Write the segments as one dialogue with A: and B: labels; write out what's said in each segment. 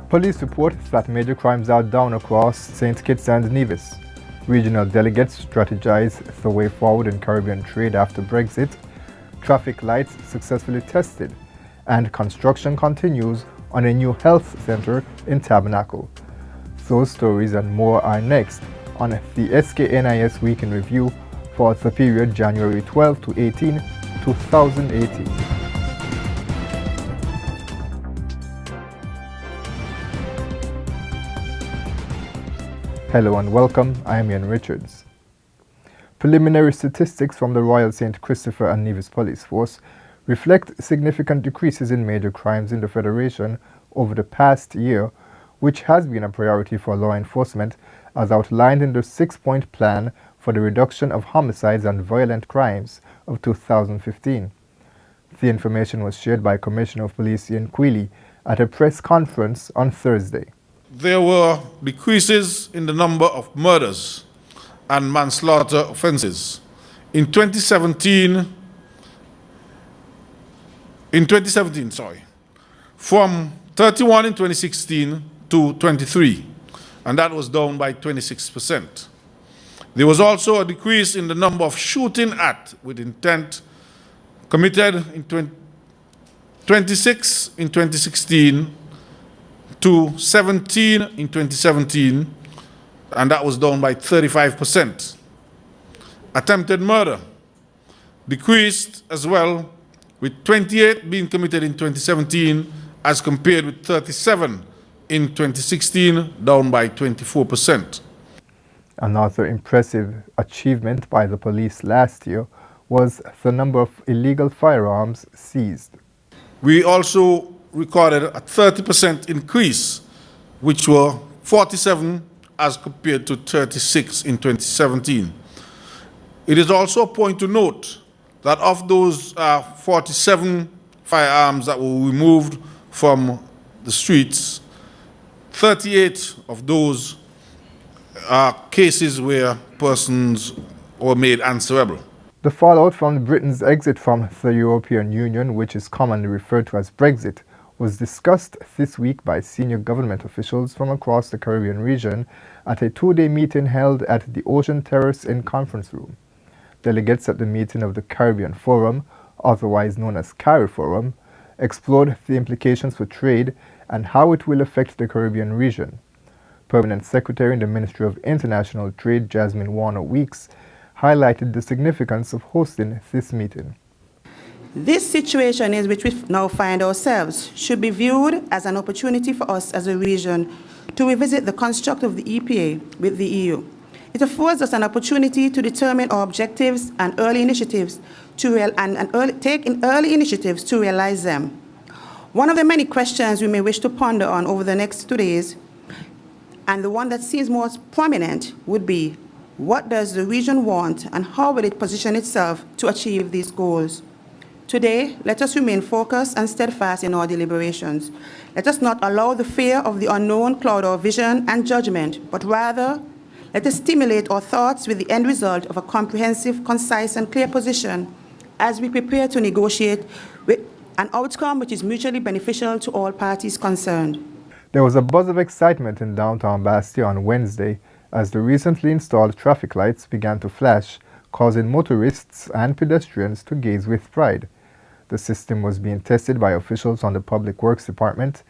A: Police reports that major crimes are down across St. Kitts and Nevis. Regional delegates strategize the way forward in Caribbean trade after Brexit. Traffic lights successfully tested. And construction continues on a new health center in Tabernacle. Those stories and more are next on the SKNIS Week in Review for the period January 12 to 18, 2018. Hello and welcome, I am Ian Richards. Preliminary statistics from the Royal St. Christopher and Nevis Police Force reflect significant decreases in major crimes in the Federation over the past year, which has been a priority for law enforcement as outlined in the 6-point plan for the reduction of homicides and violent crimes of 2015. The information was shared by Commissioner of Police Ian Quealy at a press conference on Thursday.
B: There were decreases in the number of murders and manslaughter offences. In 2017, from 31 in 2016 to 23, and that was down by 26%. There was also a decrease in the number of shooting at with intent committed in 26 in 2016 to 17 in 2017, and that was down by 35%. Attempted murder decreased as well, with 28 being committed in 2017 as compared with 37 in 2016, down by 24%.
A: Another impressive achievement by the police last year was the number of illegal firearms seized.
B: We also recorded a 30% increase, which were 47 as compared to 36 in 2017. It is also a point to note that of those 47 firearms that were removed from the streets, 38 of those are cases where persons were made answerable.
A: The fallout from Britain's exit from the European Union, which is commonly referred to as Brexit, was discussed this week by senior government officials from across the Caribbean region at a two-day meeting held at the Ocean Terrace Inn Conference Room. Delegates at the meeting of the Caribbean Forum, otherwise known as CARI Forum, explored the implications for trade and how it will affect the Caribbean region. Permanent Secretary in the Ministry of International Trade, Jasmine Warner Weeks, highlighted the significance of hosting this meeting.
C: This situation in which we now find ourselves should be viewed as an opportunity for us as a region to revisit the construct of the EPA with the EU. It affords us an opportunity to determine our objectives and take early initiatives to realize them. One of the many questions we may wish to ponder on over the next 2 days, and the one that seems most prominent, would be, what does the region want and how will it position itself to achieve these goals? Today, let us remain focused and steadfast in our deliberations. Let us not allow the fear of the unknown cloud our vision and judgment, but rather, let us stimulate our thoughts with the end result of a comprehensive, concise, and clear position as we prepare to negotiate with an outcome which is mutually beneficial to all parties concerned.
A: There was a buzz of excitement in downtown Bastia on Wednesday as the recently installed traffic lights began to flash, causing motorists and pedestrians to gaze with pride. The system was being tested by officials on the Public Works Department,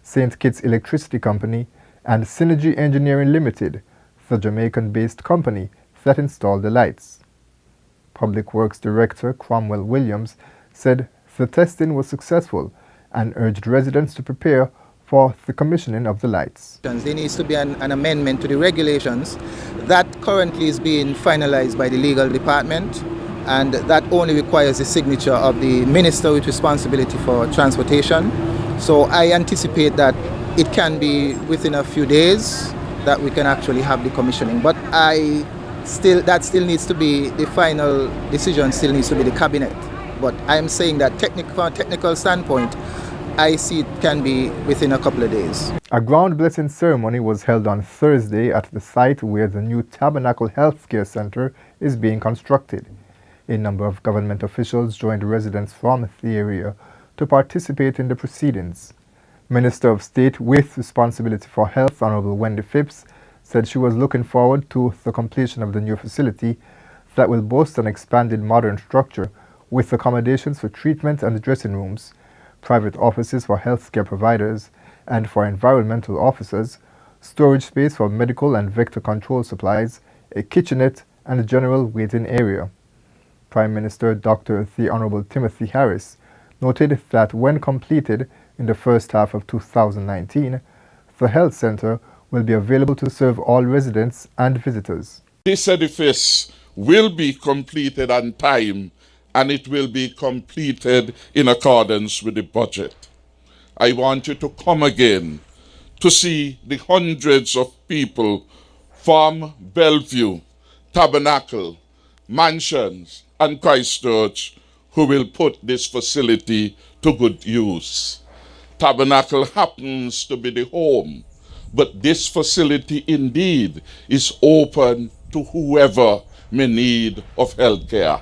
A: St. Kitts Electricity Company, and Synergy Engineering Limited, the Jamaican-based company that installed the lights. Public Works Director Cromwell Williams said the testing was successful and urged residents to prepare for the commissioning of the lights.
D: There needs to be an amendment to the regulations that currently is being finalized by the legal department, and that only requires the signature of the minister with responsibility for transportation. So I anticipate that it can be within a few days that we can actually have the commissioning. But that still needs to be, the final decision still needs to be the cabinet. But I'm saying that from a technical standpoint, I see it can be within a couple of days.
A: A ground blessing ceremony was held on Thursday at the site where the new Tabernacle Healthcare Center is being constructed. A number of government officials joined residents from the area to participate in the proceedings. Minister of State with Responsibility for Health, Honorable Wendy Phipps, said she was looking forward to the completion of the new facility that will boast an expanded modern structure with accommodations for treatment and dressing rooms, private offices for healthcare providers and for environmental officers, storage space for medical and vector control supplies, a kitchenette, and a general waiting area. Prime Minister Dr. The Honorable Timothy Harris noted that when completed in the first half of 2019, the health center will be available to serve all residents and visitors.
E: This edifice will be completed on time, and it will be completed in accordance with the budget. I want you to come again to see the hundreds of people from Bellevue, Tabernacle, Mansions, and Christchurch who will put this facility to good use. Tabernacle happens to be the home, but this facility indeed is open to whoever may need of health care.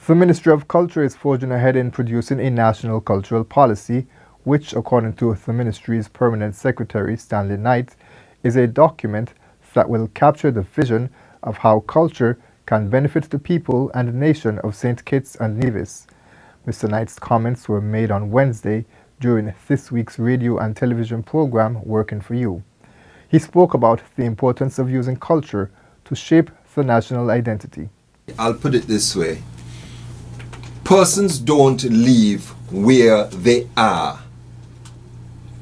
A: The Ministry of Culture is forging ahead in producing a national cultural policy, which, according to the Ministry's Permanent Secretary, Stanley Knight, is a document that will capture the vision of how culture can benefit the people and nation of St. Kitts and Nevis. Mr. Knight's comments were made on Wednesday during this week's radio and television program, Working for You. He spoke about the importance of using culture to shape the national identity.
F: I'll put it this way. Persons don't leave where they are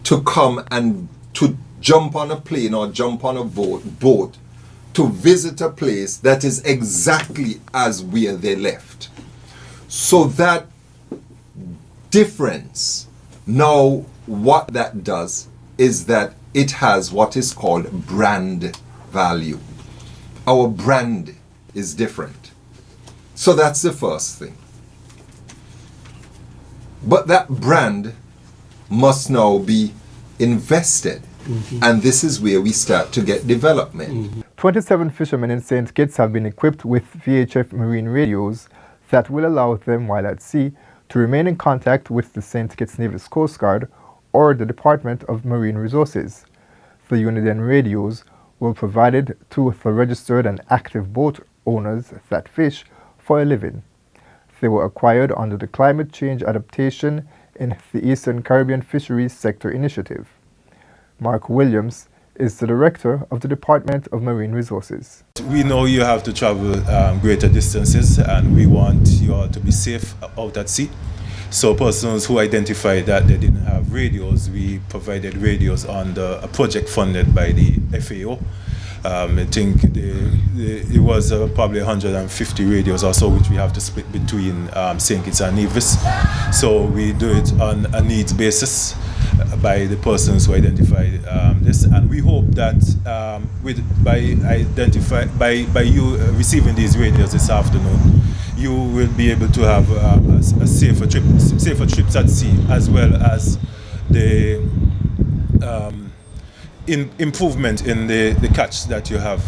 F: to come and to jump on a plane or jump on a boat to visit a place that is exactly as where they left. So that difference, now what that does is that it has what is called brand value. Our brand is different. So that's the first thing. But that brand must now be invested. And this is where we start to get development.
A: 27 fishermen in St. Kitts have been equipped with VHF marine radios that will allow them, while at sea, to remain in contact with the St. Kitts Nevis Coast Guard or the Department of Marine Resources. The Uniden radios were provided to the registered and active boat owners that fish for a living. They were acquired under the Climate Change Adaptation in the Eastern Caribbean Fisheries Sector Initiative. Mark Williams is the Director of the Department of Marine Resources.
G: We know you have to travel greater distances, and we want you all to be safe out at sea. So persons who identified that they didn't have radios, we provided radios under a project funded by the FAO. I think it was probably 150 radios or so, which we have to split between St. Kitts and Nevis. So we do it on a needs basis by the persons who identified this, and we hope that by you receiving these radios this afternoon, you will be able to have a safer trips at sea, as well as the improvement in the catch that you have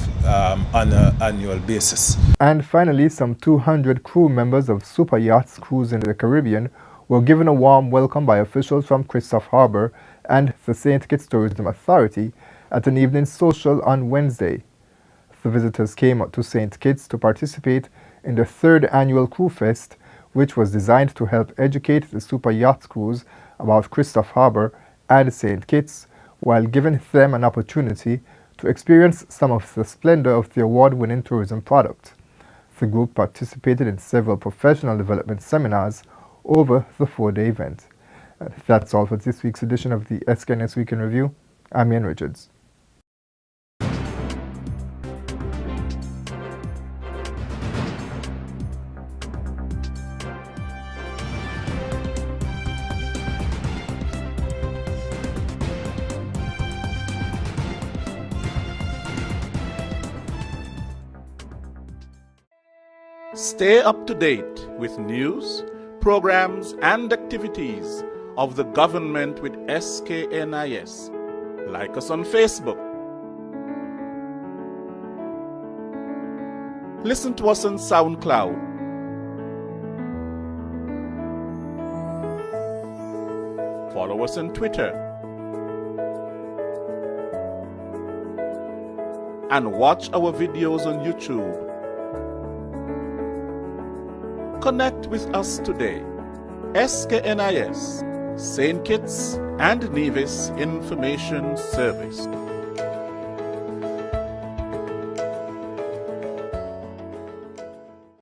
G: on an annual basis.
A: And finally, some 200 crew members of super yachts cruising the Caribbean were given a warm welcome by officials from Christophe Harbour and the St. Kitts Tourism Authority at an evening social on Wednesday. The visitors came to St. Kitts to participate in the 3rd annual Crew Fest, which was designed to help educate the super yacht crews about Christophe Harbour and St. Kitts, while giving them an opportunity to experience some of the splendor of the award-winning tourism product. The group participated in several professional development seminars over the 4-day event. That's all for this week's edition of the SKNIS Week in Review. I'm Ian Richards.
H: Stay up to date with news, programs, and activities of the government with SKNIS. Like us on Facebook. Listen to us on SoundCloud. Follow us on Twitter. and watch our videos on YouTube. Connect with us today. SKNIS, St. Kitts and Nevis Information Service.